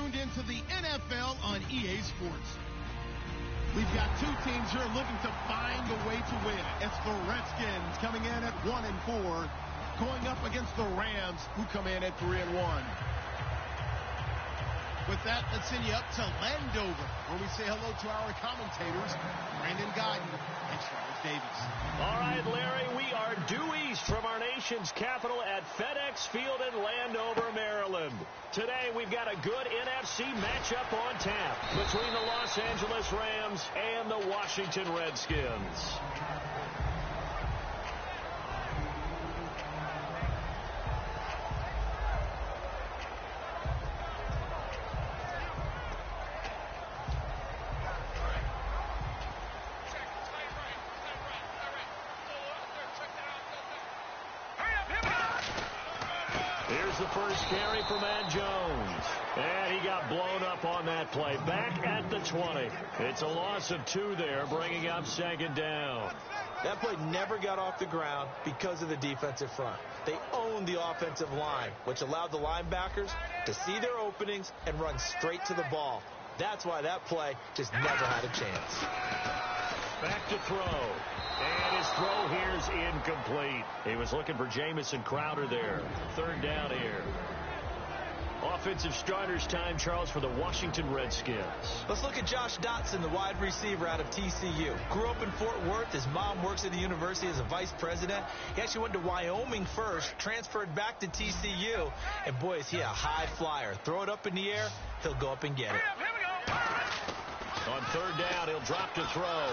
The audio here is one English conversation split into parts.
tuned into the NFL on EA Sports. We've got two teams here looking to find a way to win. It's the Redskins coming in at 1-4, going up against the Rams, who come in at 3-1. With that, let's send you up to Landover, where we say hello to our commentators, Brandon Godden and Charles Davis. All right, Larry, we are due east from our nation's capital at FedEx Field in Landover, Maryland. Today, we've got a good NFC matchup on tap between the Los Angeles Rams and the Washington Redskins. Here's the first carry for Matt Jones. And he got blown up on that play. Back at the 20. It's a loss of 2 there, bringing up second down. That play never got off the ground because of the defensive front. They owned the offensive line, which allowed the linebackers to see their openings and run straight to the ball. That's why that play just never had a chance. Back to throw. And his throw here's incomplete. He was looking for Jamison Crowder there. Third down here. Offensive starters time, Charles, for the Washington Redskins. Let's look at Josh Dotson, the wide receiver out of TCU. Grew up in Fort Worth. His mom works at the university as a vice president. He actually went to Wyoming first, transferred back to TCU, and boy, is he a high flyer. Throw it up in the air, he'll go up and get it. On third down, he'll drop to throw.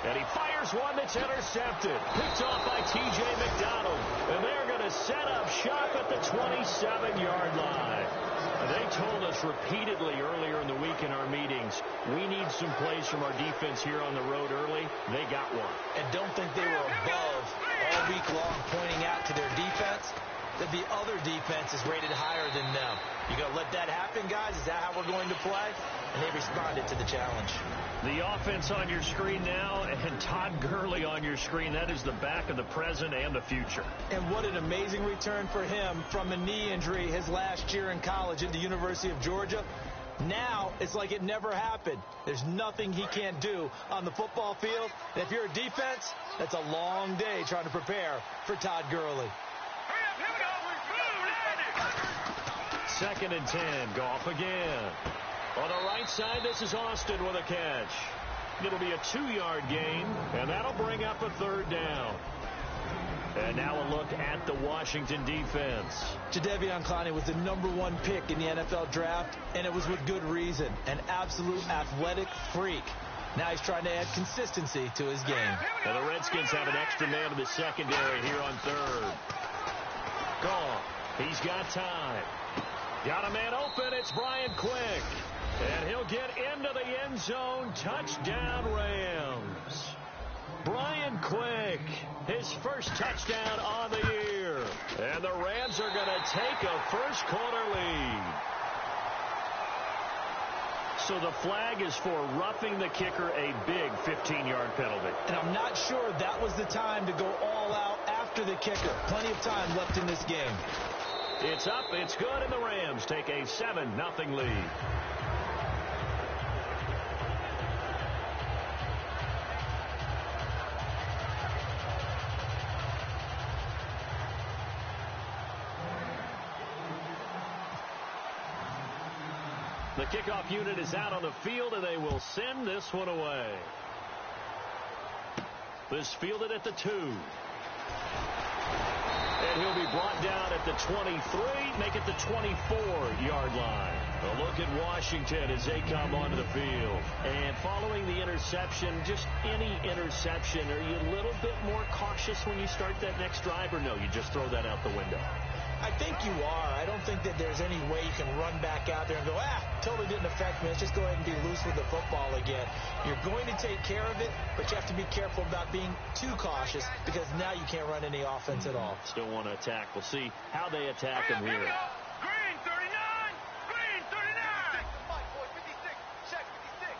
And he fires one that's intercepted. Picked off by T.J. McDonald. And they're going to set up shop at the 27-yard line. They told us repeatedly earlier in the week in our meetings, we need some plays from our defense here on the road early. They got one. And don't think they were above all week long pointing out to their defense that the other defense is rated higher than them. You going to let that happen, guys? Is that how we're going to play? And they responded to the challenge. The offense on your screen now, and Todd Gurley on your screen. That is the back of the present and the future. And what an amazing return for him from a knee injury his last year in college at the University of Georgia. Now it's like it never happened. There's nothing he can't do on the football field. And if you're a defense, that's a long day trying to prepare for Todd Gurley. Second and 10. Goff again. On the right side, this is Austin with a catch. It'll be a 2-yard gain, and that'll bring up a third down. And now a look at the Washington defense. Jadeveon Clowney was the #1 pick in the NFL draft, and it was with good reason. An absolute athletic freak. Now he's trying to add consistency to his game. And the Redskins have an extra man in the secondary here on third. Goff. He's got time. Got a man open. It's Brian Quick. And he'll get into the end zone. Touchdown, Rams. Brian Quick, his first touchdown on the year. And the Rams are going to take a first-quarter lead. So the flag is for roughing the kicker, a big 15-yard penalty. And I'm not sure that was the time to go all out after the kicker. Plenty of time left in this game. It's up, it's good, and the Rams take a 7-0 lead. The kickoff unit is out on the field, and they will send this one away. This fielded at the 2. And he'll be brought down at the 23, make it the 24-yard line. A look at Washington as they come onto the field. And following the interception, just any interception, are you a little bit more cautious when you start that next drive, or no, you just throw that out the window? I think you are. I don't think that there's any way you can run back out there and go, totally didn't affect me. Let's just go ahead and be loose with the football again. You're going to take care of it, but you have to be careful about being too cautious because now you can't run any offense at all. Still want to attack. We'll see how they attack him here. Green 39! Green 39! Mike, boy, 56. Check 56.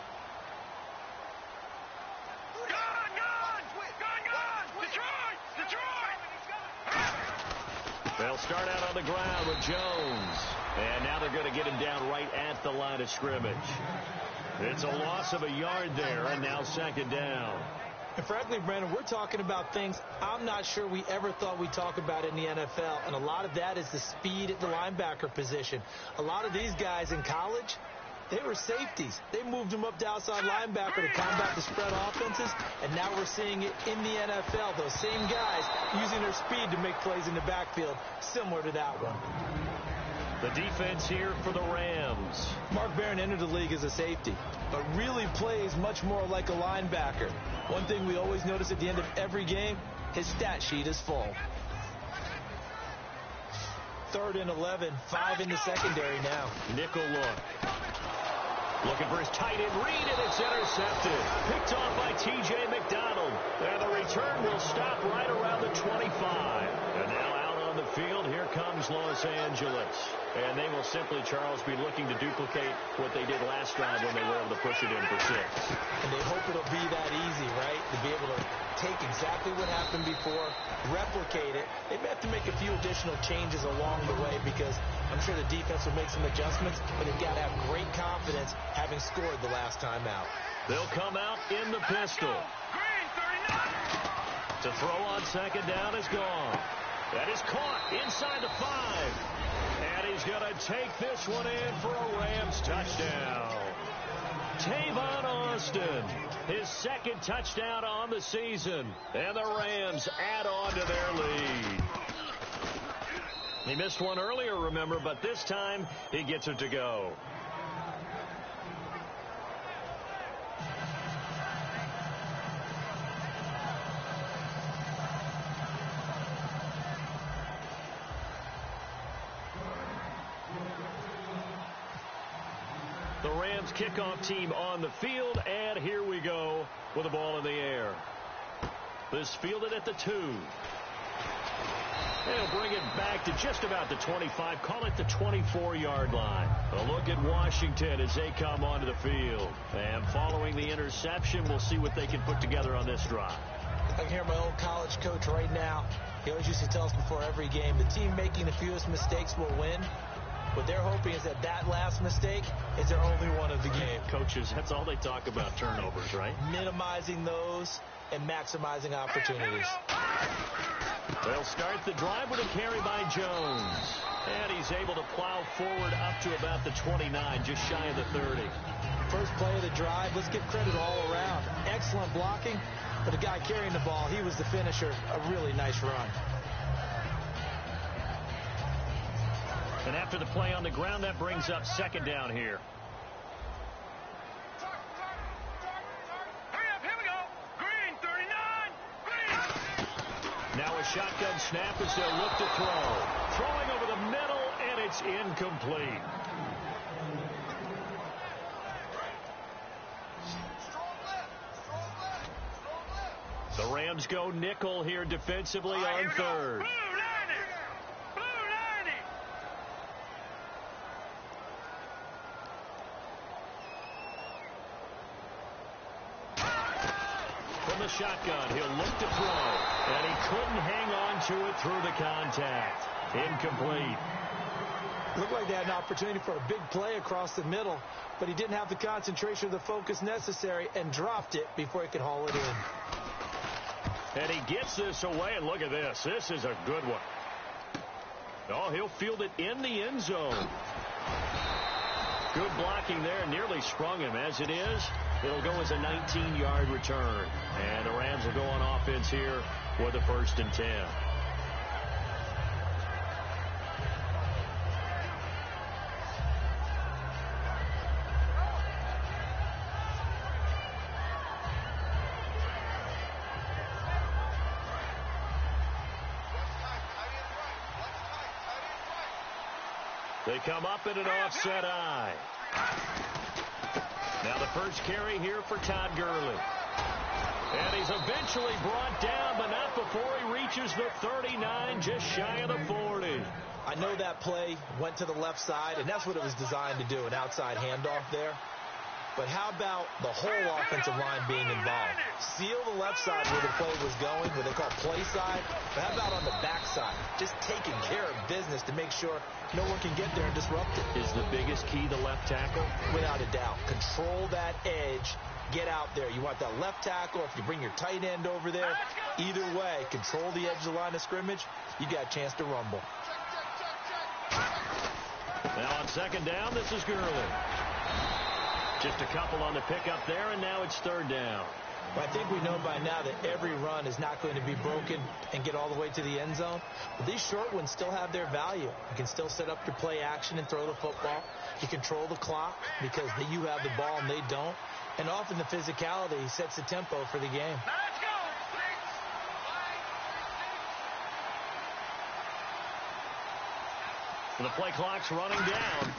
Gun! Detroit! Detroit! They'll start out on the ground with Jones. And now they're going to get him down right at the line of scrimmage. It's a loss of a yard there, and now second down. And frankly, Brandon, we're talking about things I'm not sure we ever thought we'd talk about in the NFL. And a lot of that is the speed at the linebacker position. A lot of these guys in college, they were safeties. They moved them up to outside linebacker to combat the spread offenses, and now we're seeing it in the NFL. Those same guys using their speed to make plays in the backfield, similar to that one. The defense here for the Rams. Mark Barron entered the league as a safety, but really plays much more like a linebacker. One thing we always notice at the end of every game, his stat sheet is full. 3rd and 11, 5 in the secondary now. Nickel look. Looking for his tight end read, and it's intercepted. Picked off by T.J. McDonald. And the return will stop right around the 25. And now out on the field, here comes Los Angeles. And they will simply, Charles, be looking to duplicate what they did last drive when they were able to push it in for 6. And they hope it'll be that easy, right? To be able to take exactly what happened before, replicate it. They may have to make a few additional changes along the way because I'm sure the defense will make some adjustments, but they've got to have great confidence having scored the last time out. They'll come out in the pistol. To throw on second down is gone. That is caught inside the 5. And he's going to take this one in for a Rams touchdown. Tavon Austin, his 2nd touchdown on the season. And the Rams add on to their lead. He missed one earlier, remember, but this time he gets it to go. The Rams kickoff team on the field, and here we go with the ball in the air. This fielded at the 2. They'll bring it back to just about the 25, call it the 24-yard line. A look at Washington as they come onto the field. And following the interception, we'll see what they can put together on this drive. I can hear my old college coach right now. He always used to tell us before every game, the team making the fewest mistakes will win. What they're hoping is that that last mistake is their only one of the game. Coaches, that's all they talk about, turnovers, right? Minimizing those and maximizing opportunities. They'll start the drive with a carry by Jones. And he's able to plow forward up to about the 29, just shy of the 30. First play of the drive, let's give credit all around. Excellent blocking, but the guy carrying the ball, he was the finisher. A really nice run. And after the play on the ground, that brings up second down here. Hurry up, here we go. Green, 39. Green. Now a shotgun snap as they'll look to throw. Throwing over the middle, and it's incomplete. The Rams go nickel here defensively on 3rd. The shotgun, he'll look to throw, and he couldn't hang on to it through the contact. Incomplete. Looked like they had an opportunity for a big play across the middle, but he didn't have the concentration or the focus necessary and dropped it before he could haul it in. And he gets this away, and look at this. This is a good one. Oh, he'll field it in the end zone. Good blocking there, nearly sprung him. As it is, it'll go as a 19-yard return. And the Rams will go on offense here with a 1st and 10. They come up in an offset eye. Now the first carry here for Todd Gurley. And he's eventually brought down, but not before he reaches the 39, just shy of the 40. I know that play went to the left side, and that's what it was designed to do, an outside handoff there. But how about the whole offensive line being involved? Seal the left side where the play was going, what they call play side. But how about on the back side? Just taking care of business to make sure no one can get there and disrupt it. Is the biggest key the left tackle? Without a doubt. Control that edge. Get out there. You want that left tackle. If you bring your tight end over there, either way, control the edge of the line of scrimmage. You got a chance to rumble. Now on second down, this is Gurley. Just a couple on the pickup there, and now it's third down. Well, I think we know by now that every run is not going to be broken and get all the way to the end zone. But these short ones still have their value. You can still set up your play action and throw the football. You control the clock because you have the ball and they don't. And often the physicality sets the tempo for the game. Let's go. The play clock's running down.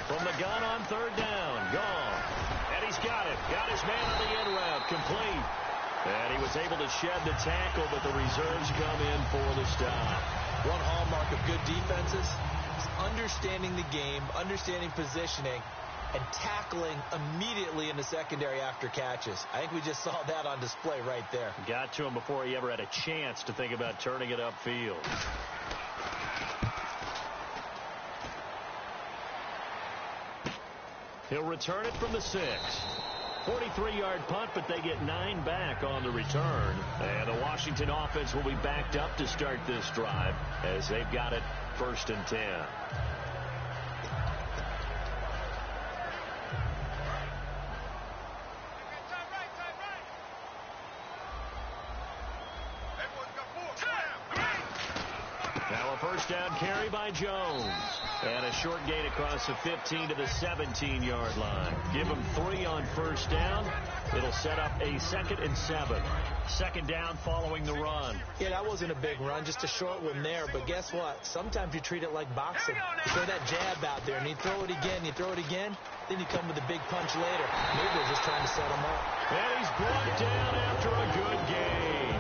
From the gun on third down. Gone. And he's got it. Got his man on the in route. Complete. And he was able to shed the tackle, but the reserves come in for the stop. One hallmark of good defenses is understanding the game, understanding positioning, and tackling immediately in the secondary after catches. I think we just saw that on display right there. Got to him before he ever had a chance to think about turning it upfield. He'll return it from the 6. 43-yard punt, but they get 9 back on the return. And the Washington offense will be backed up to start this drive as they've got it 1st and 10. Now a first down carry by Jones. And a short gain across the 15 to the 17-yard line. Give him 3 on first down. It'll set up a 2nd and 7. Second down following the run. Yeah, that wasn't a big run, just a short one there. But guess what? Sometimes you treat it like boxing. You throw that jab out there, and you throw it again, then you come with a big punch later. Maybe they're just trying to set him up. And he's brought down after a good gain.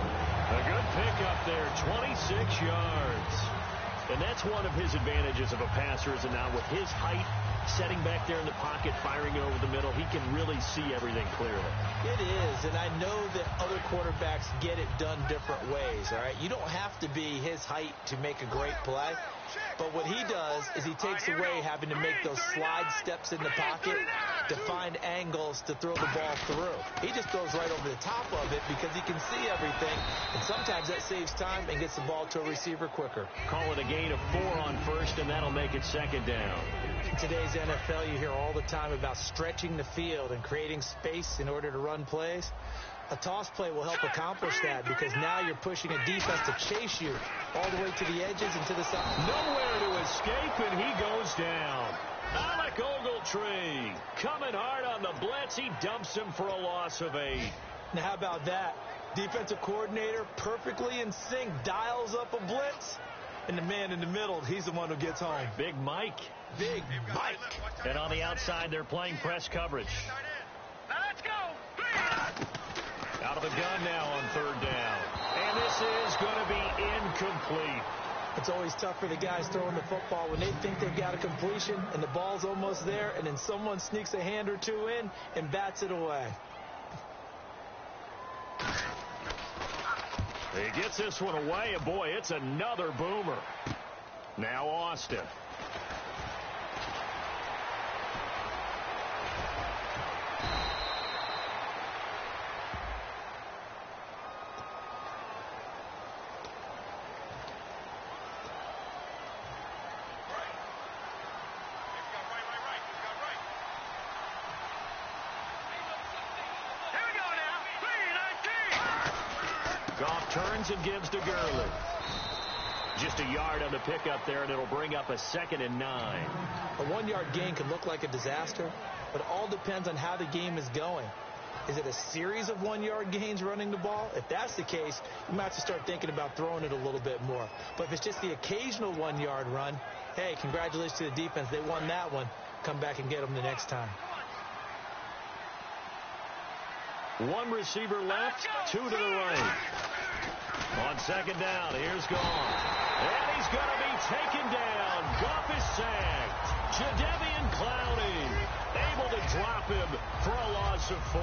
A good pickup there, 26 yards. And that's one of his advantages of a passer, is now with his height, setting back there in the pocket, firing it over the middle, he can really see everything clearly. It is, and I know that other quarterbacks get it done different ways, all right? You don't have to be his height to make a great play, but what he does is he takes away having to make those slide steps in the pocket to find angles to throw the ball through. He just goes right over the top of it because he can see everything, and sometimes that saves time and gets the ball to a receiver quicker. Call it a gain of 4 on first, and that'll make it second down. In today's NFL, you hear all the time about stretching the field and creating space in order to run plays. A toss play will help accomplish that because now you're pushing a defense to chase you all the way to the edges and to the side. Nowhere to escape, and he goes down. Alec Ogletree coming hard on the blitz. He dumps him for a loss of 8. Now, how about that? Defensive coordinator perfectly in sync, dials up a blitz, and the man in the middle, he's the one who gets home. Big Mike. Big Mike. And on the outside, they're playing press coverage. Let's go. Out of the gun now on third down. And this is going to be incomplete. It's always tough for the guys throwing the football when they think they've got a completion and the ball's almost there, and then someone sneaks a hand or two in and bats it away. He gets this one away, and boy, it's another boomer. Now Austin. Turns and gives to Gurley. Just a yard on the pickup there, and it'll bring up a 2nd and 9. A 1-yard gain can look like a disaster, but it all depends on how the game is going. Is it a series of 1-yard gains running the ball? If that's the case, you might have to start thinking about throwing it a little bit more. But if it's just the occasional 1-yard run, hey, congratulations to the defense. They won that one. Come back and get them the next time. 1 receiver left, 2 to the right. On second down, here's Goff. And he's going to be taken down. Goff is sacked. Jadeveon Clowney able to drop him for a loss of 4.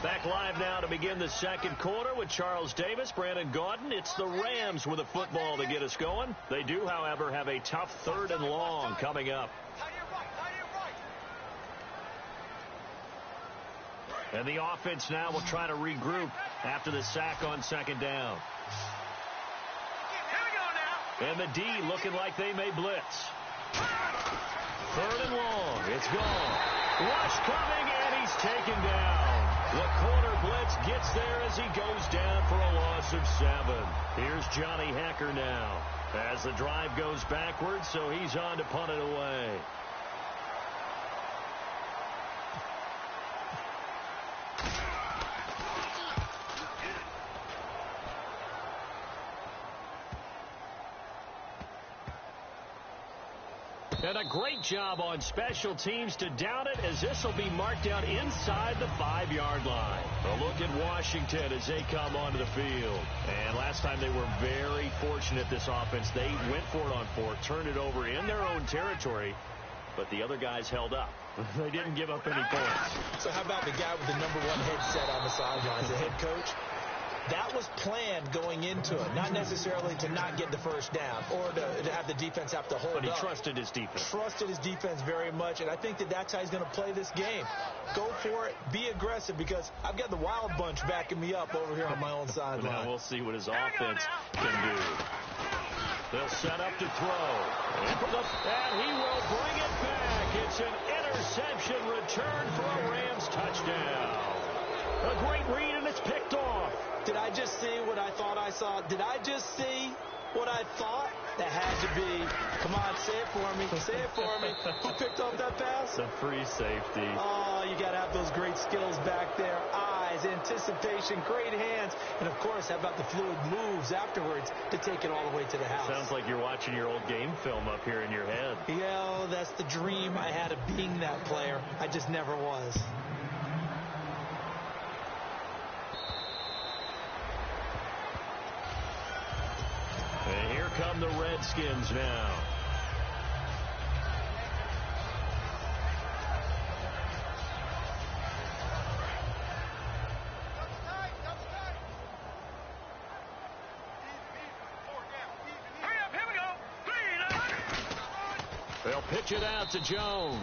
Back live now to begin the second quarter with Charles Davis, Brandon Gaudin. It's the Rams with a football to get us going. They do, however, have a tough 3rd and long coming up. And the offense now will try to regroup after the sack on 2nd down. And the D looking like they may blitz. 3rd and long. It's gone. Rush coming, and he's taken down. The corner blitz gets there as he goes down for a loss of 7. Here's Johnny Hecker now as the drive goes backwards, so he's on to punt it away. And a great job on special teams to down it, as this will be marked out inside the 5-yard line. A look at Washington as they come onto the field. And last time they were very fortunate, this offense. They went for it on 4, turned it over in their own territory, but the other guys held up. They didn't give up any points. So how about the guy with the #1 headset on the sidelines, the head coach? That was planned going into it, not necessarily to not get the first down or to have the defense have to hold up. But he trusted his defense. Trusted his defense very much, and I think that's how he's going to play this game. Go for it. Be aggressive, because I've got the wild bunch backing me up over here on my own sideline. Now we'll see what his offense can do. They'll set up to throw. And he will bring it back. It's an interception return for a Rams touchdown. A great read, and it's picked off. Did I just see what I thought I saw? Did I just see what I thought? That had to be. Come on, say it for me. Say it for me. Who picked off that pass? The free safety. Oh, you got to have those great skills back there. Eyes, anticipation, great hands. And, of course, how about the fluid moves afterwards to take it all the way to the house? Sounds like you're watching your old game film up here in your head. Yeah, that's the dream I had of being that player. I just never was. And here come the Redskins now. They'll pitch it out to Jones.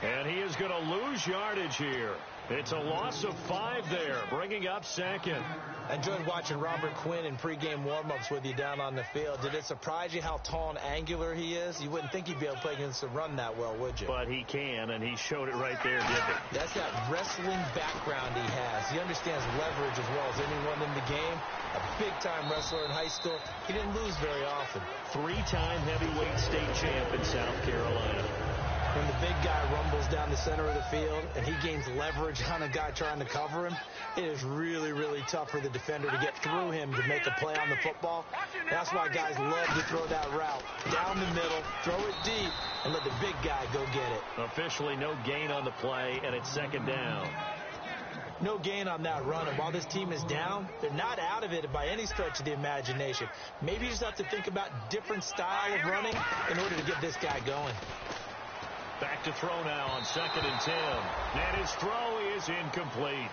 And he is going to lose yardage here. It's a loss of 5 there, bringing up 2nd. I enjoyed watching Robert Quinn in pregame warm-ups with you down on the field. Did it surprise you how tall and angular he is? You wouldn't think he'd be able to play against the run that well, would you? But he can, and he showed it right there, didn't he? That's that wrestling background he has. He understands leverage as well as anyone in the game. A big-time wrestler in high school. He didn't lose very often. 3-time heavyweight state champ in South Carolina. When the big guy rumbles down the center of the field and he gains leverage on a guy trying to cover him, it is really, really tough for the defender to get through him to make a play on the football. That's why guys love to throw that route. Down the middle, throw it deep, and let the big guy go get it. Officially no gain on the play, and it's 2nd down. No gain on that run, and while this team is down, they're not out of it by any stretch of the imagination. Maybe you just have to think about different style of running in order to get this guy going. Back to throw now on 2nd and 10. And his throw is incomplete.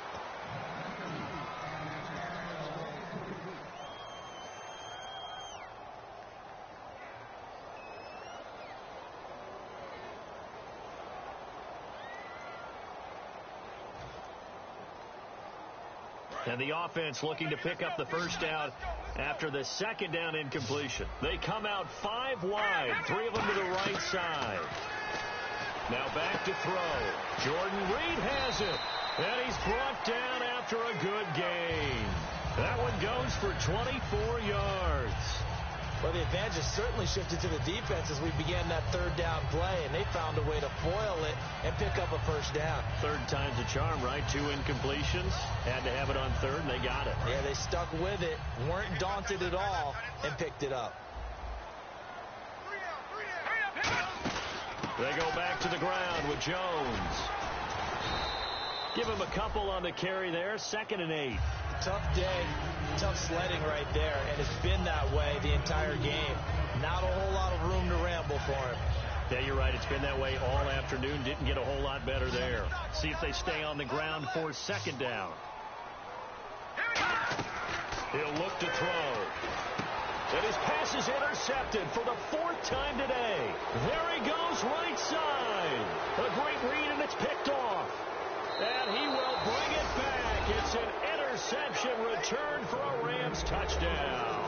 And the offense looking to pick up the first down after the 2nd down incompletion. They come out 5 wide, 3 of them to the right side. Now back to throw. Jordan Reed has it. And he's brought down after a good gain. That one goes for 24 yards. Well, the advantage has certainly shifted to the defense as we began that 3rd down play, and they found a way to foil it and pick up a first down. 3rd time's a charm, right? 2 incompletions. Had to have it on 3rd, and they got it. Yeah, they stuck with it, weren't daunted at all, and picked it up. They go back to the ground with Jones. Give him a couple on the carry there. 2nd and 8. Tough day, tough sledding right there, and it's been that way the entire game. Not a whole lot of room to ramble for him. Yeah, you're right. It's been that way all afternoon. Didn't get a whole lot better there. See if they stay on the ground for 2nd down. He'll look to throw. And his pass is intercepted for the 4th time today. There he goes, right side. A great read, and it's picked off. And he will bring it back. It's an interception return for a Rams touchdown.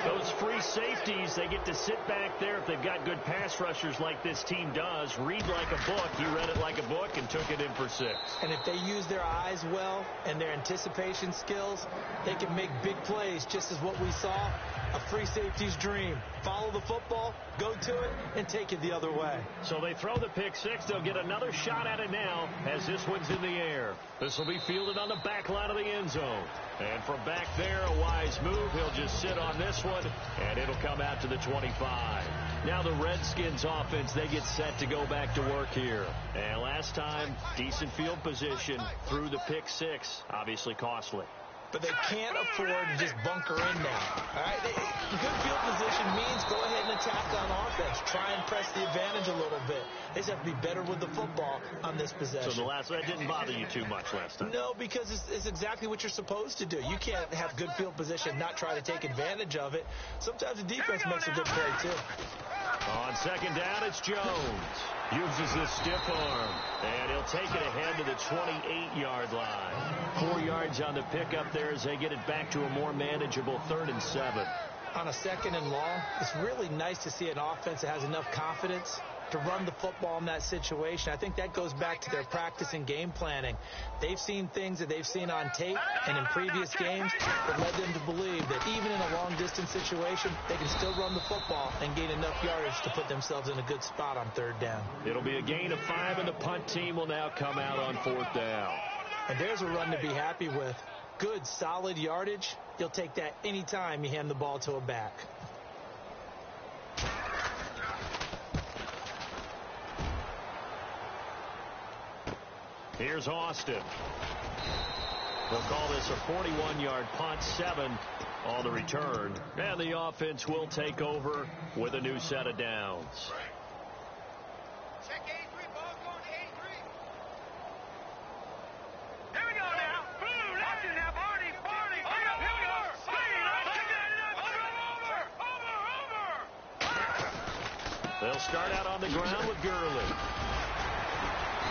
Those free safeties, they get to sit back there if they've got good pass rushers like this team does. Read like a book. He read it like a book and took it in for 6. And if they use their eyes well and their anticipation skills, they can make big plays, just as what we saw. A free safety's dream. Follow the football, go to it, and take it the other way. So they throw the pick 6. They'll get another shot at it now as this one's in the air. This will be fielded on the back line of the end zone. And from back there, a wise move. He'll just sit on this one, and it'll come out to the 25. Now the Redskins offense, they get set to go back to work here. And last time, decent field position through the pick 6. Obviously costly. But they can't afford to just bunker in now. All right? Good field position means go ahead and attack on offense. Try and press the advantage a little bit. They just have to be better with the football on this possession. So that didn't bother you too much last time? No, because it's exactly what you're supposed to do. You can't have good field position, not try to take advantage of it. Sometimes the defense makes a good play, too. On 2nd down, it's Jones. Uses the stiff arm, and he'll take it ahead to the 28-yard line. 4 yards on the pickup there as they get it back to a more manageable 3rd and 7. On a 2nd and long, it's really nice to see an offense that has enough confidence to run the football in that situation. I think that goes back to their practice and game planning. They've seen things that they've seen on tape and in previous games that led them to believe that even in a long-distance situation, they can still run the football and gain enough yardage to put themselves in a good spot on 3rd down. It'll be a gain of 5, and the punt team will now come out on 4th down. And there's a run to be happy with. Good, solid yardage. You'll take that anytime you hand the ball to a back. Here's Austin. They'll call this a 41-yard punt, 7 on the return. And the offense will take over with a new set of downs. Check A3, ball going to A3. Here we go now. Boom, lock it now, Barney. Here we go. Over. They'll start out on the ground with Gurley.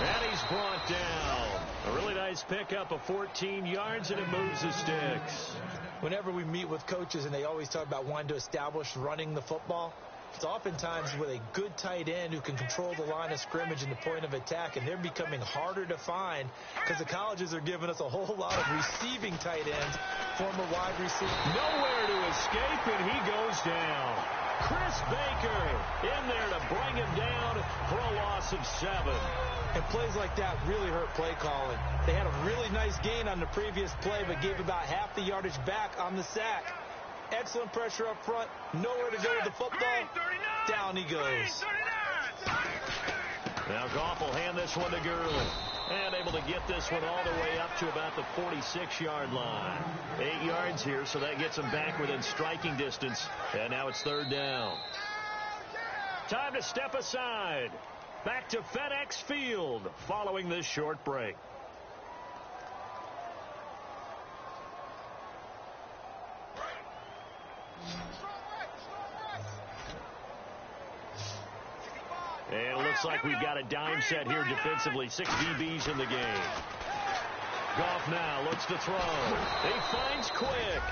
And he's brought down. A really nice pickup of 14 yards, and it moves the sticks. Whenever we meet with coaches and they always talk about wanting to establish running the football, it's oftentimes with a good tight end who can control the line of scrimmage and the point of attack, and they're becoming harder to find because the colleges are giving us a whole lot of receiving tight ends, former wide receiver. Nowhere to escape, and he goes down. Chris Baker in there to bring him down for a loss of 7. And plays like that really hurt play calling. They had a really nice gain on the previous play, but gave about half the yardage back on the sack. Excellent pressure up front. Nowhere to go with the football. Down he goes. Now Goff will hand this one to Gurley. And able to get this one all the way up to about the 46-yard line. 8 yards here, so that gets him back within striking distance. And now it's 3rd down. Time to step aside. Back to FedEx Field following this short break. And it looks like we've got a dime set here defensively. 6 DBs in the game. Goff now looks to throw. He finds Quick.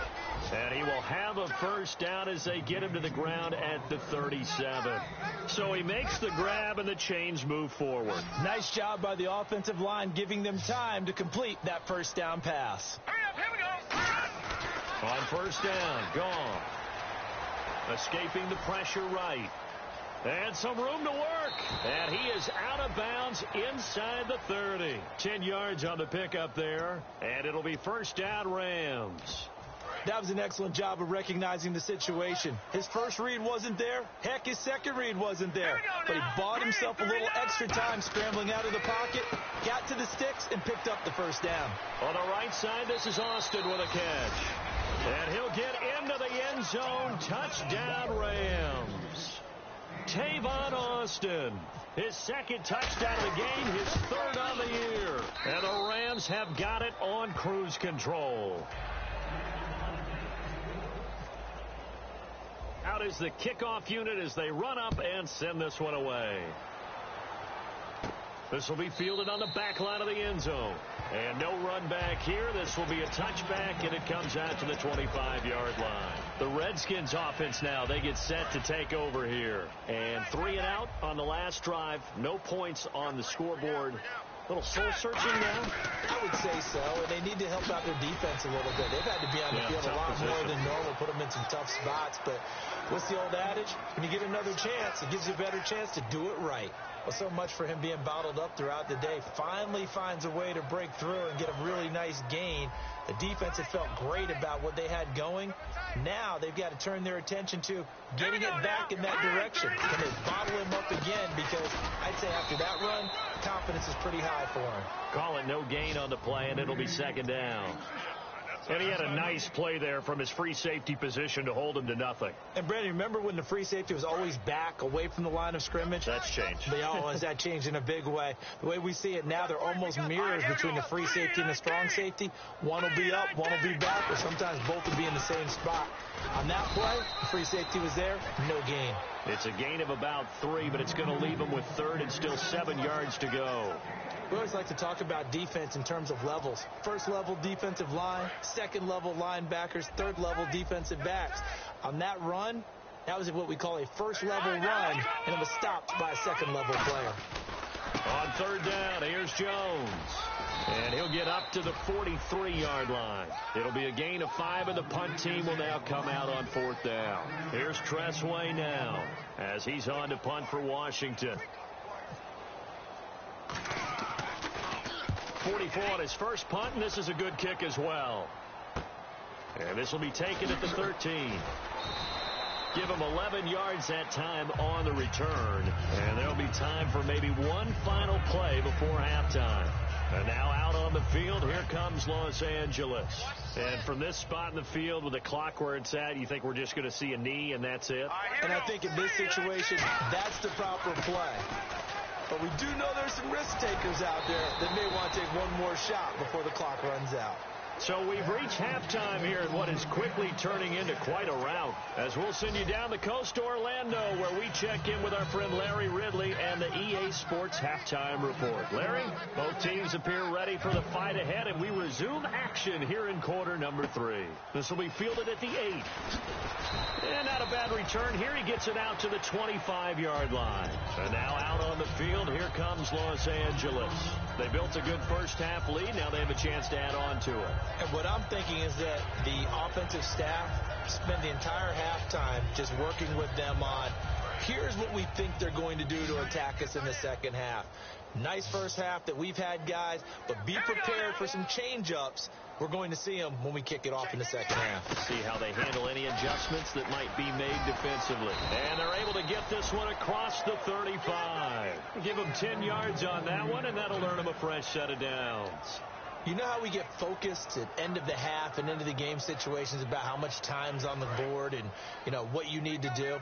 And he will have a 1st down as they get him to the ground at the 37. So he makes the grab and the chains move forward. Nice job by the offensive line giving them time to complete that 1st down pass. Hurry up, here we go. On 1st down, Goff. Escaping the pressure right. And some room to work. And he is out of bounds inside the 30. 10 yards on the pickup there. And it'll be 1st down Rams. That was an excellent job of recognizing the situation. His first read wasn't there. Heck, his second read wasn't there. But he bought himself a little extra time scrambling out of the pocket, got to the sticks, and picked up the first down. On the right side, this is Austin with a catch. And he'll get into the end zone. Touchdown, Rams. Tavon Austin. His second touchdown of the game, his third on the year. And the Rams have got it on cruise control. Out is the kickoff unit as they run up and send this one away. This will be fielded on the back line of the end zone. And no run back here. This will be a touchback, and it comes out to the 25-yard line. The Redskins offense now, they get set to take over here. And 3 and out on the last drive. No points on the scoreboard. A little soul-searching now? I would say so, and they need to help out their defense a little bit. They've had to be on the field a lot more than normal, put them in some tough spots. But what's the old adage? When you get another chance, it gives you a better chance to do it right. Well, so much for him being bottled up throughout the day. Finally finds a way to break through and get a really nice gain. The defense had felt great about what they had going. Now they've got to turn their attention to getting it back in that direction. Can they bottle him up again? Because I'd say after that run, confidence is pretty high for him. Call it no gain on the play, and it'll be second down. And he had a nice play there from his free safety position to hold him to nothing. And, Brandon, remember when the free safety was always back away from the line of scrimmage? That's changed. Has that changed in a big way? The way we see it now, they're almost mirrors between the free safety and the strong safety. One will be up, one will be back, or sometimes both will be in the same spot. On that play, the free safety was there, no gain. It's a gain of about 3, but it's going to leave him with third and still 7 yards to go. We always like to talk about defense in terms of levels. First level defensive line, second level linebackers, third level defensive backs. On that run, that was what we call a first level run, and it was stopped by a second level player. On third down, here's Jones. And he'll get up to the 43-yard line. It'll be a gain of 5, and the punt team will now come out on fourth down. Here's Tressway now as he's on to punt for Washington. 44 on his first punt, and this is a good kick as well. And this will be taken at the 13. Give him 11 yards that time on the return. And there'll be time for maybe one final play before halftime. And now out on the field, here comes Los Angeles. And from this spot in the field with the clock where it's at, you think we're just going to see a knee and that's it? And I think in this situation, that's the proper play. But we do know there's some risk takers out there that may want to take one more shot before the clock runs out. So we've reached halftime here in what is quickly turning into quite a rout. As we'll send you down the coast to Orlando, where we check in with our friend Larry Ridley and the EA Sports Halftime Report. Larry, both teams appear ready for the fight ahead, and we resume action here in quarter number 3. This will be fielded at the 8. And not a bad return here. He gets it out to the 25-yard line. And now out on the field, here comes Los Angeles. They built a good first-half lead. Now they have a chance to add on to it. And what I'm thinking is that the offensive staff spent the entire halftime just working with them on, here's what we think they're going to do to attack us in the second half. Nice first half that we've had, guys, but be prepared for some change-ups. We're going to see them when we kick it off in the second half. See how they handle any adjustments that might be made defensively. And they're able to get this one across the 35. Give them 10 yards on that one, and that'll earn them a fresh set of downs. You know how we get focused at end of the half and end of the game situations about how much time's on the board and, you know, what you need to do?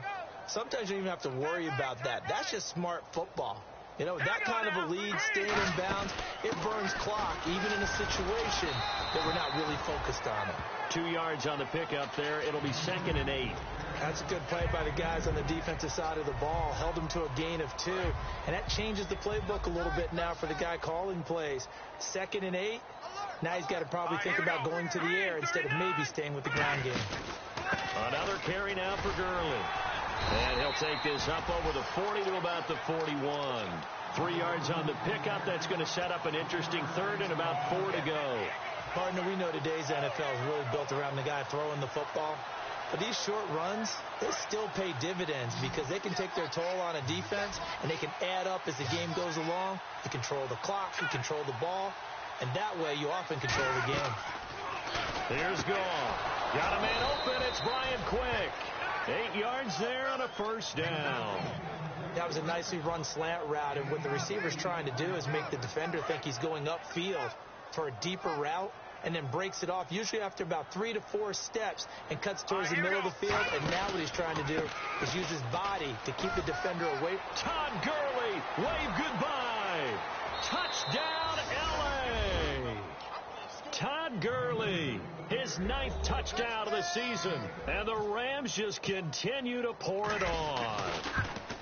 Sometimes you don't even have to worry about that. That's just smart football. You know, that kind of a lead, staying in bounds, it burns clock, even in a situation that we're not really focused on it. 2 yards on the pickup there. It'll be 2nd and 8. That's a good play by the guys on the defensive side of the ball. Held them to a gain of 2. And that changes the playbook a little bit now for the guy calling plays. 2nd and 8. Now he's got to probably think about going to the air instead of maybe staying with the ground game. Another carry now for Gurley. And he'll take this up over the 40 to about the 41. 3 yards on the pickup. That's going to set up an interesting third and about 4 to go. Partner, we know today's NFL is really built around the guy throwing the football. But these short runs, they still pay dividends because they can take their toll on a defense and they can add up as the game goes along. You control the clock, you control the ball, and that way you often control the game. Here's Goff. Got a man open. It's Brian Quick. 8 yards there on a first down. That was a nicely run slant route, and what the receiver's trying to do is make the defender think he's going upfield for a deeper route, and then breaks it off, usually after about 3 to 4 steps, and cuts towards the middle of the field. And now what he's trying to do is use his body to keep the defender away. Todd Gurley, wave goodbye. Touchdown, L.A. Todd Gurley, his 9th touchdown of the season. And the Rams just continue to pour it on.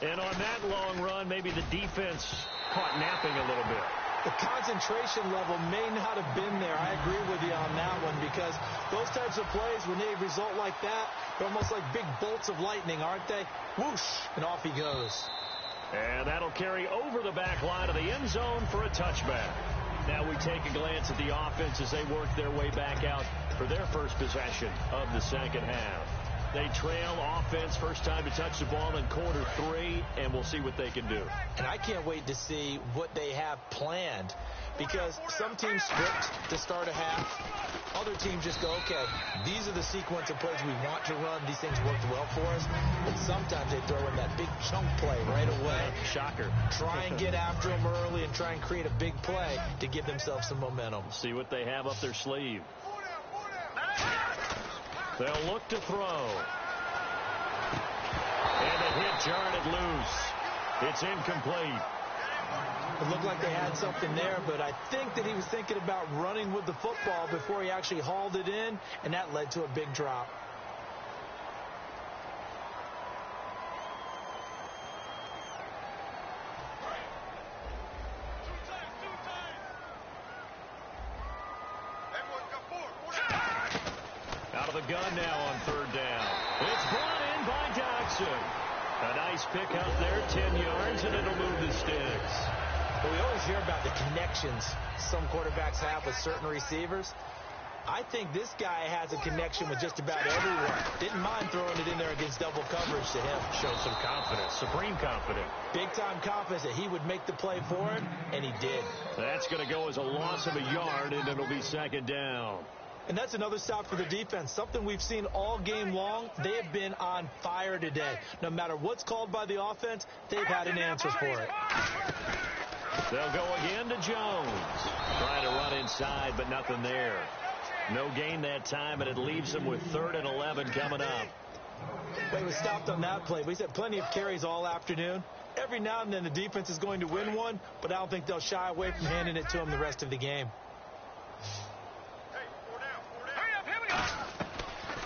And on that long run, maybe the defense caught napping a little bit. The concentration level may not have been there. I agree with you on that one, because those types of plays, when they result like that, they're almost like big bolts of lightning, aren't they? Whoosh, and off he goes. And that'll carry over the back line of the end zone for a touchback. Now we take a glance at the offense as they work their way back out for their first possession of the second half. They trail offense, first time to touch the ball in quarter 3, and we'll see what they can do. And I can't wait to see what they have planned, because some teams script to start a half. Other teams just go, okay, these are the sequence of plays we want to run. These things worked well for us. But sometimes they throw in that big chunk play right away. Shocker. Try and get after them early and try and create a big play to give themselves some momentum. See what they have up their sleeve. They'll look to throw. And the hit jarred it loose. It's incomplete. It looked like they had something there, but I think that he was thinking about running with the football before he actually hauled it in, and that led to a big drop. Out of the gun now on third down. It's brought in by Dodson. A nice pick out there, 10 yards, and it'll move the sticks. But we always hear about the connections some quarterbacks have with certain receivers. I think this guy has a connection with just about everyone. Didn't mind throwing it in there against double coverage to him. Showed some confidence, supreme confidence. Big-time confidence that he would make the play for him, and he did. That's going to go as a loss of a yard, and it'll be second down. And that's another stop for the defense. Something we've seen all game long. They have been on fire today. No matter what's called by the offense, they've had an answer for it. They'll go again to Jones. Trying to run inside, but nothing there. No gain that time, and it leaves them with 3rd and 11 coming up. Well, he was stopped on that play, but he's had plenty of carries all afternoon. Every now and then the defense is going to win one, but I don't think they'll shy away from handing it to him the rest of the game.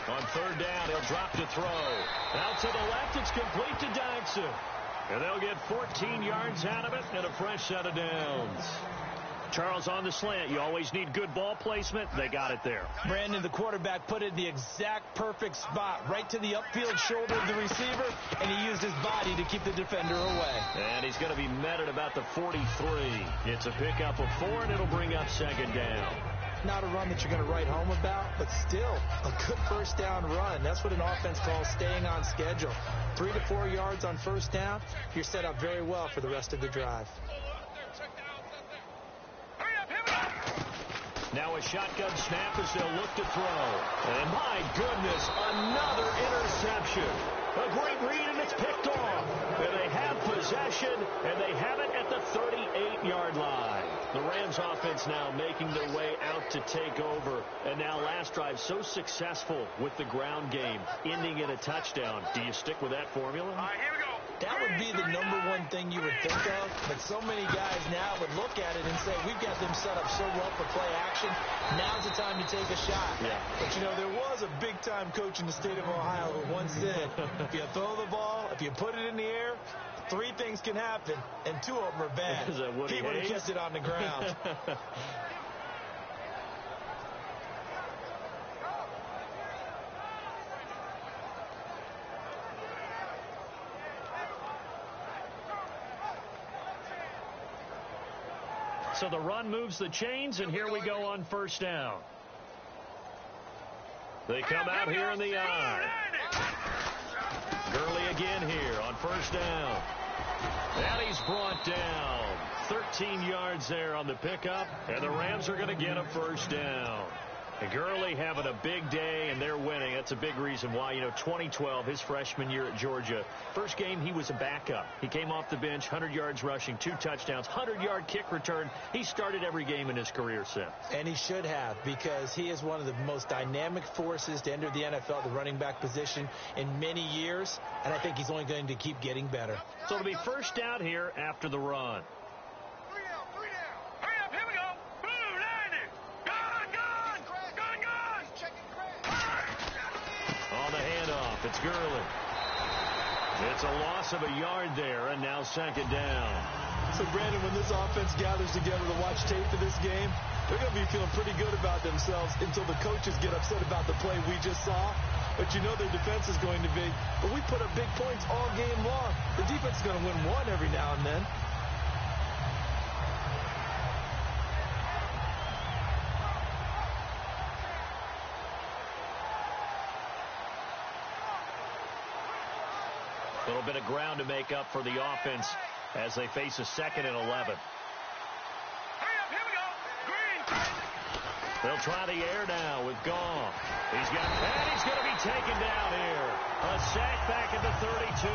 On third down, he'll drop to throw. Out to the left, it's complete to Dodson. And they'll get 14 yards out of it and a fresh set of downs. Charles, on the slant, you always need good ball placement. They got it there. Brandon, the quarterback, put it in the exact perfect spot, right to the upfield shoulder of the receiver, and he used his body to keep the defender away. And he's going to be met at about the 43. It's a pickup of 4, and it'll bring up second down. Not a run that you're going to write home about, but still a good first down run. That's what an offense calls staying on schedule. 3 to 4 yards on first down, you're set up very well for the rest of the drive. Now a shotgun snap as they'll look to throw. And my goodness, another interception. A great read, and it's picked off. And they have possession, and they have it at the 38-yard line. The Rams offense now making their way out to take over. And now last drive so successful with the ground game, ending in a touchdown. Do you stick with that formula? All right, here we go. That would be the number one thing you would think of, but so many guys now would look at it and say, we've got them set up so well for play action. Now's the time to take a shot. Yeah. But, you know, there was a big-time coach in the state of Ohio who once said, if you throw the ball, if you put it in the air, 3 things can happen, and 2 of them are bad. He would have kept it on the ground. So the run moves the chains, and here we go on first down. They come out here in the eye. Gurley again here on first down. And he's brought down. 13 yards there on the pickup, and the Rams are going to get a first down. Gurley having a big day, and they're winning. That's a big reason why. 2012, his freshman year at Georgia, first game he was a backup. He came off the bench, 100 yards rushing, 2 touchdowns, 100-yard kick return. He started every game in his career since. And he should have, because he is one of the most dynamic forces to enter the NFL, the running back position, in many years, and I think he's only going to keep getting better. So it'll be first down here after the run. It's Gurley. It's a loss of a yard there, and now second down. So, Brandon, when this offense gathers together to watch tape for this game, they're going to be feeling pretty good about themselves until the coaches get upset about the play we just saw. But you know their defense is going to be. But we put up big points all game long. The defense is going to win one every now and then. A little bit of ground to make up for the offense as they face a 2nd and 11. They'll try the air now with Goff. He's going to be taken down here. A sack back at the 32.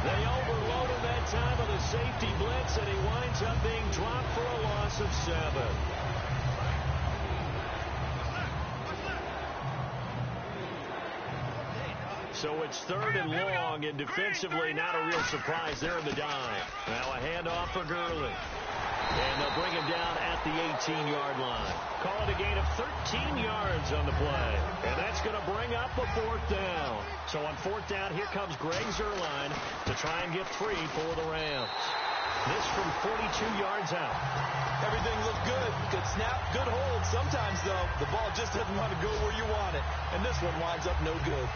They overloaded that time with a safety blitz, and he winds up being dropped for a loss of 7. So it's 3rd and long, and defensively not a real surprise there in the dime. Now a handoff for Gurley. And they'll bring him down at the 18-yard line. Call it a gain of 13 yards on the play. And that's going to bring up a 4th down. So on 4th down, here comes Greg Zuerlein to try and get 3 for the Rams. This from 42 yards out. Everything looked good. Good snap, good hold. Sometimes, though, the ball just doesn't want to go where you want it. And this one winds up no good.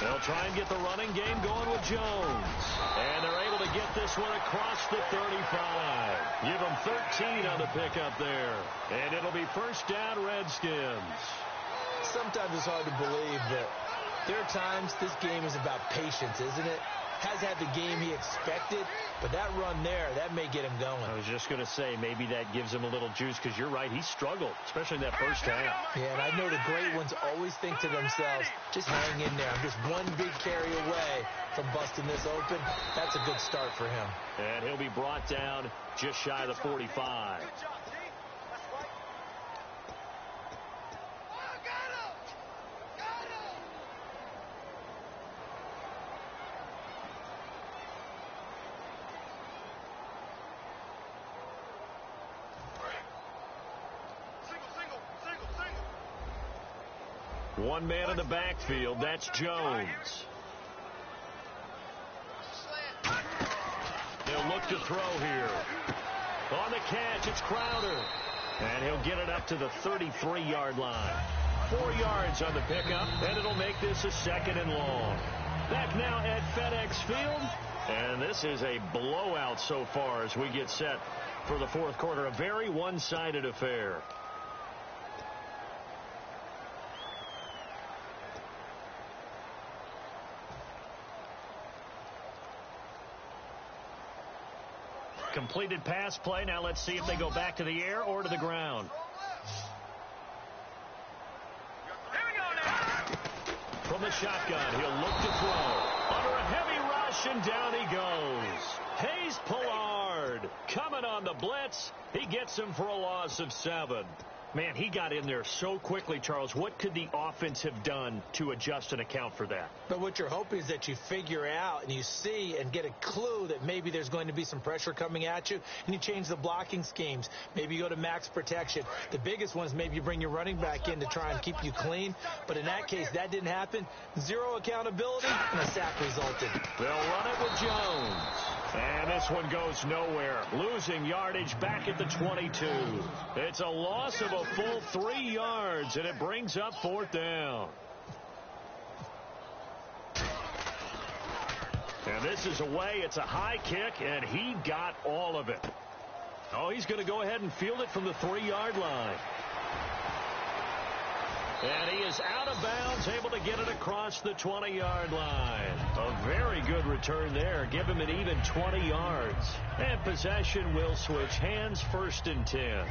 They'll try and get the running game going with Jones. And they're able to get this one across the 35. Give them 13 on the pickup there. And it'll be first down, Redskins. Sometimes it's hard to believe, but there are times this game is about patience, isn't it? Has had the game he expected, but that run there, that may get him going. I was just going to say, maybe that gives him a little juice, because you're right, he struggled, especially in that first half. Yeah, and I know the great ones always think to themselves, just hang in there. I'm just one big carry away from busting this open. That's a good start for him. And he'll be brought down just shy of the 45. One man in the backfield. That's Jones. He'll look to throw here. On the catch, it's Crowder. And he'll get it up to the 33-yard line. 4 yards on the pickup, and it'll make this a 2nd and long. Back now at FedEx Field. And this is a blowout so far as we get set for the 4th quarter. A very one-sided affair. Completed pass play. Now let's see if they go back to the air or to the ground. From the shotgun, he'll look to throw. Under a heavy rush, and down he goes. Hayes Pollard coming on the blitz. He gets him for a loss of 7. Man, he got in there so quickly, Charles. What could the offense have done to adjust and account for that? But what you're hoping is that you figure out and you see and get a clue that maybe there's going to be some pressure coming at you, and you change the blocking schemes. Maybe you go to max protection. The biggest one is maybe you bring your running back in to try and keep you clean. But in that case, that didn't happen. 0 accountability, and a sack resulted. They'll run it with Jones. And this one goes nowhere. Losing yardage back at the 22. It's a loss of a full 3 yards, and it brings up 4th down. And this is away. It's a high kick, and he got all of it. Oh, he's going to go ahead and field it from the 3-yard line. And he is out of bounds, able to get it across the 20-yard line. A very good return there. Give him an even 20 yards. And possession will switch hands, 1st and 10.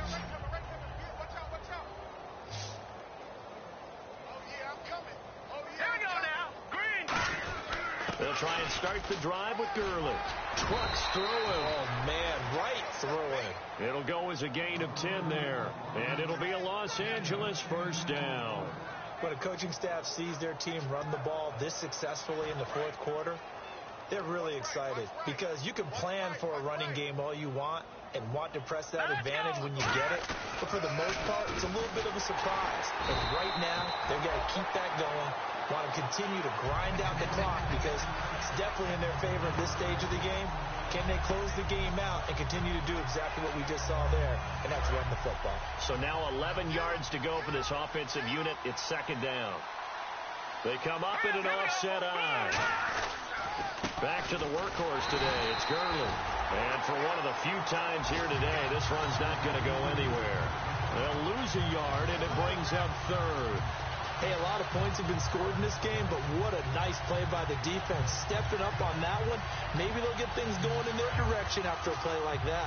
They'll try and start the drive with Gurley. Trucks through him. Oh, man, right through him. It'll go as a gain of 10 there. And it'll be a Los Angeles 1st down. When a coaching staff sees their team run the ball this successfully in the 4th quarter, they're really excited because you can plan for a running game all you want and want to press that advantage when you get it. But for the most part, it's a little bit of a surprise. But right now, they've got to keep that going. Want to continue to grind out the clock because it's definitely in their favor at this stage of the game. Can they close the game out and continue to do exactly what we just saw there, and that's run the football. So now 11 yards to go for this offensive unit. It's 2nd down. They come up in an offset eye. Back to the workhorse today. It's Gurley. And for one of the few times here today, this run's not going to go anywhere. They'll lose a yard, and it brings up 3rd. Hey, a lot of points have been scored in this game, but what a nice play by the defense. Stepping up on that one. Maybe they'll get things going in their direction after a play like that.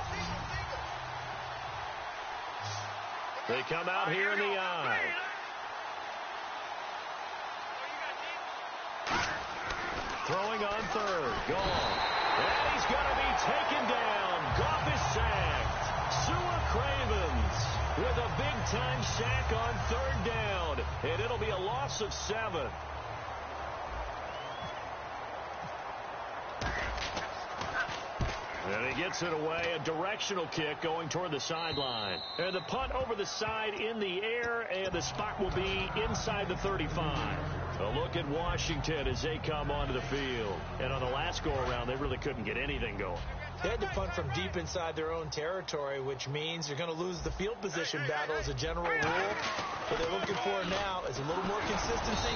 They come out here in the eye. Throwing on 3rd. Gone. And he's going to be taken down. Goff is sacked. Sua Cravens with a big-time sack on 3rd down. And it'll be a loss of 7. And he gets it away. A directional kick going toward the sideline. And the punt over the side in the air, and the spot will be inside the 35. A look at Washington as they come onto the field. And on the last go-around, they really couldn't get anything going. They had to punt from deep inside their own territory, which means you're going to lose the field position battle as a general rule. What they're looking for now is a little more consistency.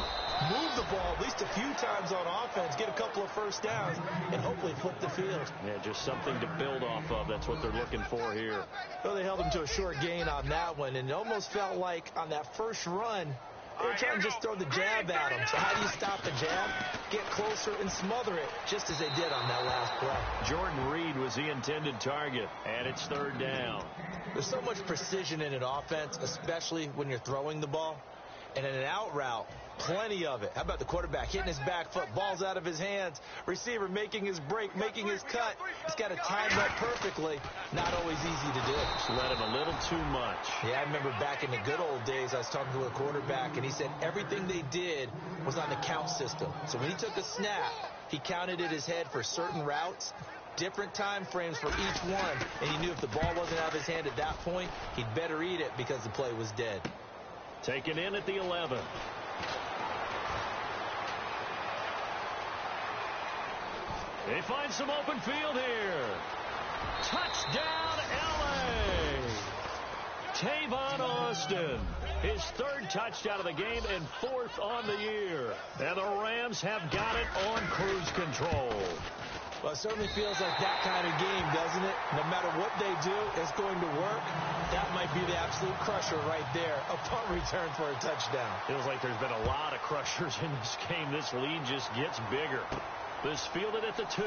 Move the ball at least a few times on offense, get a couple of 1st downs, and hopefully flip the field. Yeah, just something to build off of. That's what they're looking for here. Well, they held them to a short gain on that one, and it almost felt like on that first run, they were trying to just throw the jab at them. So how do you stop the jab? Get closer and smother it, just as they did on that last play. Jordan Reed was the intended target, and it's 3rd down. There's so much precision in an offense, especially when you're throwing the ball. And in an out route, plenty of it. How about the quarterback hitting his back foot, ball's out of his hands, receiver making his break, making his cut. He's got to time that perfectly. Not always easy to do. Just let him a little too much. Yeah, I remember back in the good old days, I was talking to a quarterback, and he said everything they did was on the count system. So when he took a snap, he counted in his head for certain routes, different time frames for each one, and he knew if the ball wasn't out of his hand at that point, he'd better eat it because the play was dead. Taken in at the 11. They find some open field here. Touchdown, L.A. Tavon Austin. His 3rd touchdown of the game and 4th on the year. And the Rams have got it on cruise control. Well, it certainly feels like that kind of game, doesn't it? No matter what they do, it's going to work. That might be the absolute crusher right there. A punt return for a touchdown. Feels like there's been a lot of crushers in this game. This lead just gets bigger. This fielded at the 2.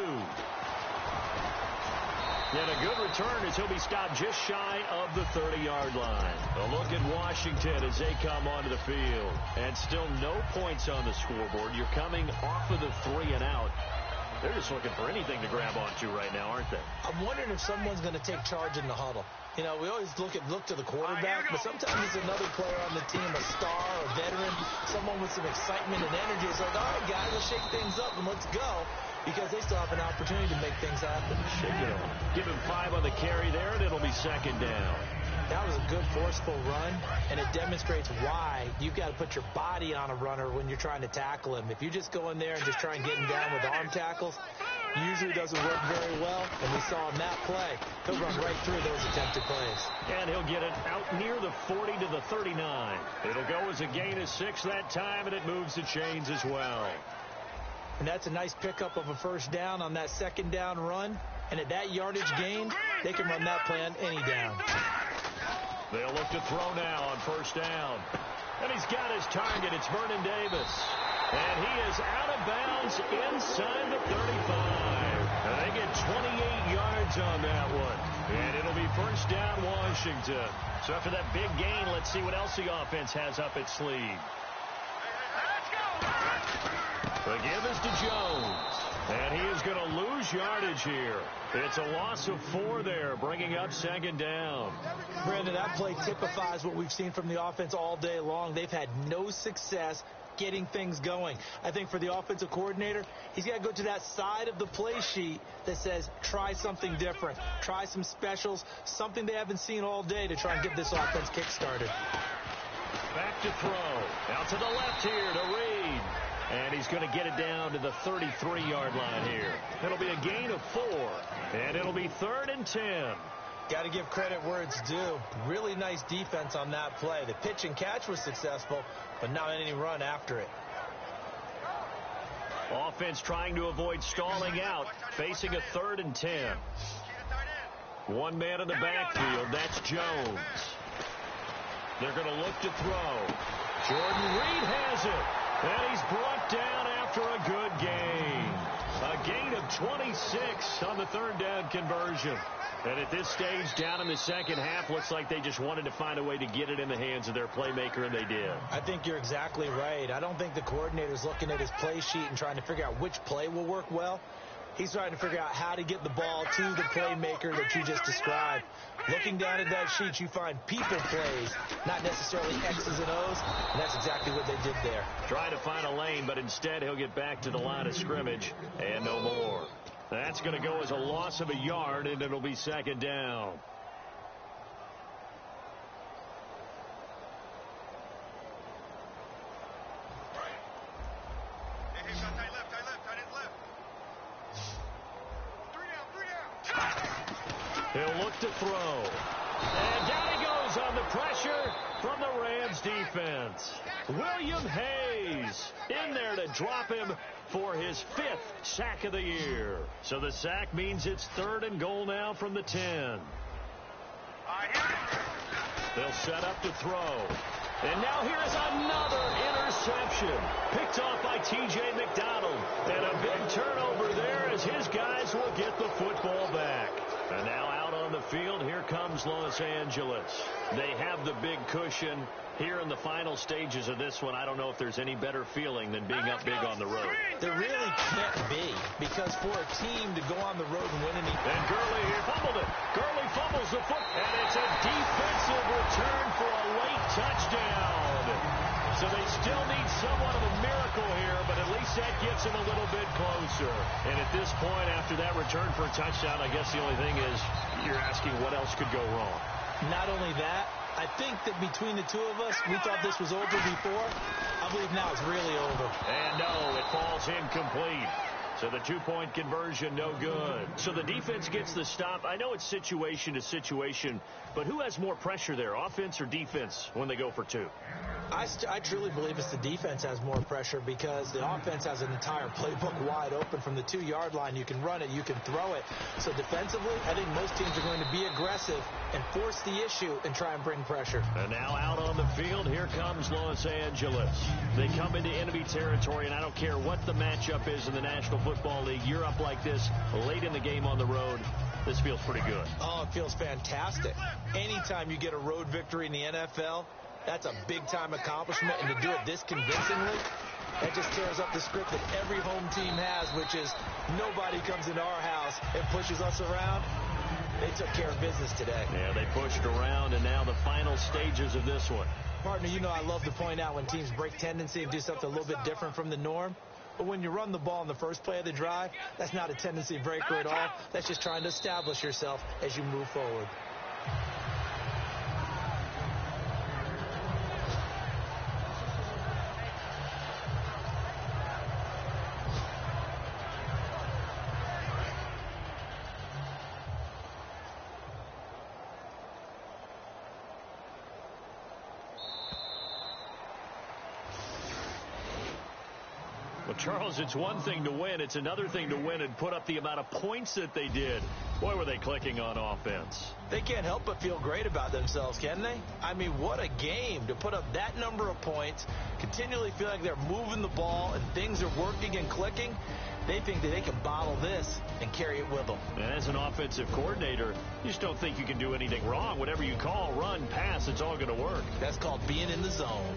And a good return as he'll be stopped just shy of the 30-yard line. A look at Washington as they come onto the field. And still no points on the scoreboard. You're coming off of the 3 and out. They're just looking for anything to grab onto right now, aren't they? I'm wondering if someone's going to take charge in the huddle. You know, we always look to the quarterback, but sometimes it's another player on the team, a star, a veteran, someone with some excitement and energy. It's like, all right, guys, let's shake things up and let's go, because they still have an opportunity to make things happen. Shake it up. Give him 5 on the carry there, and it'll be 2nd down. That was a good, forceful run, and it demonstrates why you've got to put your body on a runner when you're trying to tackle him. If you just go in there and just try and get him down with arm tackles, it usually doesn't work very well, and we saw on that play, he'll run right through those attempted plays. And he'll get it out near the 40 to the 39. It'll go as a gain of 6 that time, and it moves the chains as well. And that's a nice pickup of a first down on that second down run. And at that yardage gain, they can run that play on any down. They'll look to throw now on first down. And he's got his target. It's Vernon Davis. And he is out of bounds inside the 35. And they get 28 yards on that one. And it'll be first down Washington. So after that big gain, let's see what else the offense has up its sleeve. The give is to Jones. And he is going to lose yardage here. It's a loss of 4 there, bringing up second down. Brandon, that play typifies what we've seen from the offense all day long. They've had no success getting things going. I think for the offensive coordinator, he's got to go to that side of the play sheet that says, try something different. Try some specials, something they haven't seen all day to try and get this offense kick-started. Back to throw. Out to the left here to Reed. And he's going to get it down to the 33-yard line here. It'll be a gain of 4. And it'll be 3rd and 10. Got to give credit where it's due. Really nice defense on that play. The pitch and catch was successful, but not any run after it. Offense trying to avoid stalling out, facing a 3rd and 10. One man in the backfield, that's Jones. They're going to look to throw. Jordan Reed has it. And he's brought down after a good gain. A gain of 26 on the 3rd down conversion. And at this stage, down in the second half, looks like they just wanted to find a way to get it in the hands of their playmaker, and they did. I think you're exactly right. I don't think the coordinator's looking at his play sheet and trying to figure out which play will work well. He's trying to figure out how to get the ball to the playmaker that you just described. Looking down at that sheet, you find people plays, not necessarily X's and O's, and that's exactly what they did there. Trying to find a lane, but instead he'll get back to the line of scrimmage, and no more. That's going to go as a loss of a yard, and it'll be second down. He'll look to throw. And down he goes on the pressure from the Rams defense. William Hayes in there to drop him for his 5th sack of the year. So the sack means it's 3rd and goal now from the 10. They'll set up to throw. And now here's another interception. Picked off by T.J. McDonald. And a big turnover there as his guys will get the football back. And now out on the field, here comes Los Angeles. They have the big cushion here in the final stages of this one. I don't know if there's any better feeling than being up big on the road. There really can't be, because for a team to go on the road and win any... And Gurley here fumbled it. Gurley fumbles the foot, and it's a defensive return for a late touchdown. So they still need somewhat of a miracle here, but at least that gets them a little bit closer. And at this point, after that return for a touchdown, I guess the only thing is you're asking what else could go wrong. Not only that, I think that between the two of us, we thought this was over before. I believe now it's really over. And no, it falls incomplete. So the 2-point conversion, no good. So the defense gets the stop. I know it's situation to situation, but who has more pressure there, offense or defense, when they go for 2? I truly believe it's the defense has more pressure, because the offense has an entire playbook wide open from the 2-yard line. You can run it, you can throw it. So defensively, I think most teams are going to be aggressive and force the issue and try and bring pressure. And now out on the field, here comes Los Angeles. They come into enemy territory, and I don't care what the matchup is in the National Football League. You're up like this late in the game on the road. This feels pretty good. Oh, it feels fantastic. Anytime you get a road victory in the NFL, that's a big-time accomplishment, and to do it this convincingly, that just tears up the script that every home team has, which is nobody comes into our house and pushes us around. They took care of business today. Yeah, they pushed around, and now the final stages of this one. Partner, you know I love to point out when teams break tendency and do something a little bit different from the norm. But when you run the ball in the first play of the drive, that's not a tendency breaker at all. That's just trying to establish yourself as you move forward. Well, Charles, it's one thing to win. It's another thing to win and put up the amount of points that they did. Boy, were they clicking on offense. They can't help but feel great about themselves, can they? I mean, what a game to put up that number of points, continually feel like they're moving the ball and things are working and clicking. They think that they can bottle this and carry it with them. And as an offensive coordinator, you just don't think you can do anything wrong. Whatever you call, run, pass, it's all going to work. That's called being in the zone.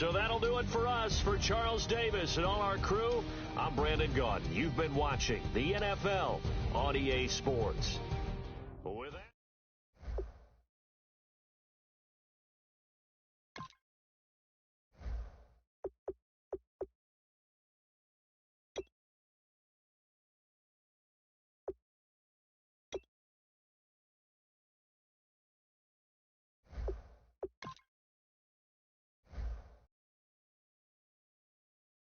So that'll do it for us. For Charles Davis and all our crew, I'm Brandon Gaudin. You've been watching the NFL on EA Sports.